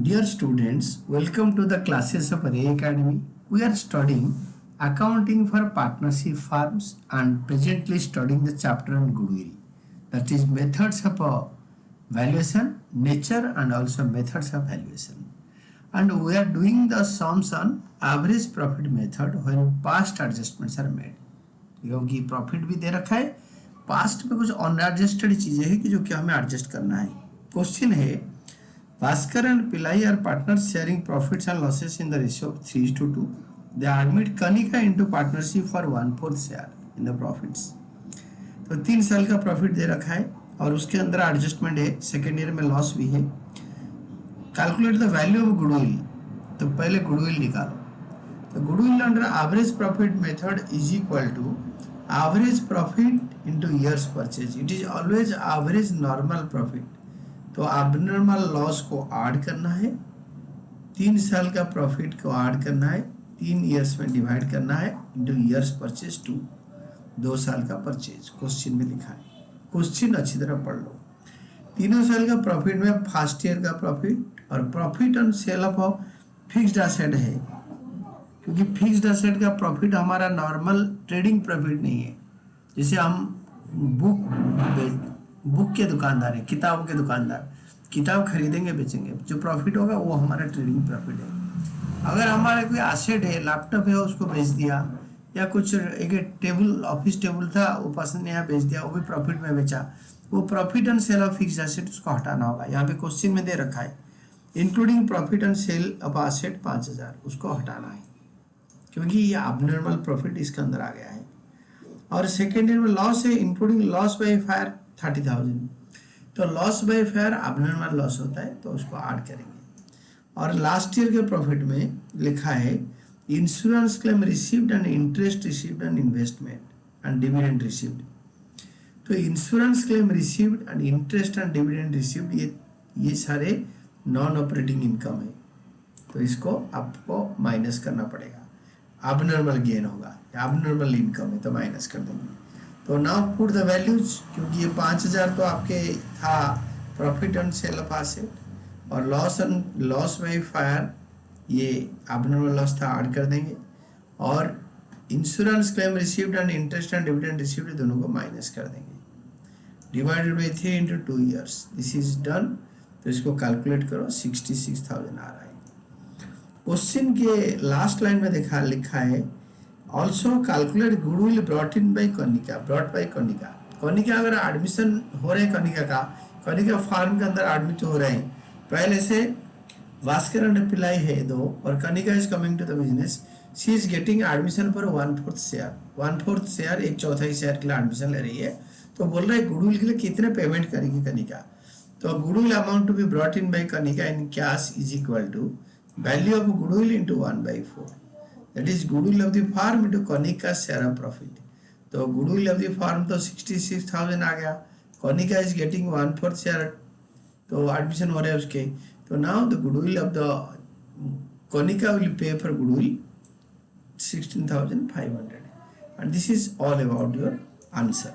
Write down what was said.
Dear students, welcome to the classes of Ray Academy. We are studying accounting for partnership firms and presently studying the chapter on goodwill. That is methods of valuation, nature and also methods of valuation. And we are doing the sums on average profit method when past adjustments are made. क्योंकि profit भी दे रखा है, past में कुछ unadjusted चीजें हैं कि जो कि हमें एडजस्ट करना है. क्वेश्चन है Bhaskar and Pillai are partners sharing profits and losses in the ratio of 3:2. They admit Kanika into partnership for 1/4 share in the profits. तो 3 साल का प्रॉफिट दे रखा है और उसके अंदर एडजस्टमेंट है, सेकेंड ईयर में लॉस भी है. Calculate the value of goodwill. तो पहले गुडविल निकालो. तो goodwill under average profit method is equal to average profit into years purchase. It is always average normal profit. तो एबनॉर्मल लॉस को ऐड करना है, 3 साल का प्रॉफिट को ऐड करना है, 3 ईयर्स में डिवाइड करना है इंटू ईयर्स परचेज 2 साल का परचेज क्वेश्चन में लिखा है. क्वेश्चन अच्छी तरह पढ़ लो. 3 साल का प्रॉफिट में फर्स्ट ईयर का प्रॉफिट और profit on sale of fixed asset है, क्योंकि फिक्स्ड एसेट का प्रॉफिट हमारा नॉर्मल ट्रेडिंग प्रॉफिट नहीं है. जैसे हम बुक के दुकानदार हैं, किताब के दुकानदार, किताब खरीदेंगे बेचेंगे, जो प्रॉफिट होगा वो हमारा ट्रेडिंग प्रॉफिट है. अगर हमारे कोई एसेट है, लैपटॉप है, उसको बेच दिया, या कुछ एक टेबल, ऑफिस टेबल था, वो पसंद नहीं आया बेच दिया, वो भी प्रॉफिट में बेचा, वो profit on sale of fixed asset उसको हटाना होगा. यहाँ पे क्वेश्चन में दे रखा है including profit on sale of asset 5000, उसको हटाना है क्योंकि ये अबनॉर्मल प्रॉफिट इसके अंदर आ गया है. और सेकेंड ईयर में लॉस है इंक्लूडिंग लॉस बाय फायर 30,000. तो loss by fire abnormal loss होता है, तो उसको ऐड करेंगे. और लास्ट ईयर के प्रॉफिट में लिखा है insurance claim received and interest received and investment and dividend received. तो insurance claim received and interest and dividend received ये सारे नॉन ऑपरेटिंग इनकम है, तो इसको आपको माइनस करना पड़ेगा. अबनॉर्मल गेन होगा, अबनॉर्मल इनकम है तो माइनस कर देंगे. तो नाउ पुट द वैल्यूज, क्योंकि ये 5000 तो आपके था profit on sale of asset, और लॉस बाय फायर ये अबनॉर्मल लॉस था, ऐड कर देंगे. और insurance claim received and interest and dividend received दोनों को माइनस कर देंगे. Divided by 3 into 2 years. This is done. तो इसको कैलकुलेट करो, 66,000 आ रहा है. क्वेश्चन के लास्ट लाइन में लिखा है also calculate goodwill brought in by Kanika. Brought by Kanika. Kanika अगर एडमिशन हो रहे हैं, कनिका फार्म के अंदर एडमिट हो रहे हैं, पहले से भास्कर एंड पिलाई है 2 और Kanika is coming to the business. She is getting admission for 1/4 share. 1/4 share, 1/4 share के लिए एडमिशन ले रही है. तो बोल रहे हैं गुडविल के लिए कितने पेमेंट करेगी कनिका. तो goodwill amount to be brought in by Kanika in cash is equal to value of goodwill into 1/4. That is goodwill of the farm into Konika share of profit. तो goodwill of the farm तो 66,000 आ गया. Konika is getting 1/4 share, तो admission हो रहा है उसके. तो now the goodwill of the Konika will pay for goodwill 16,500, and this is all about your answer.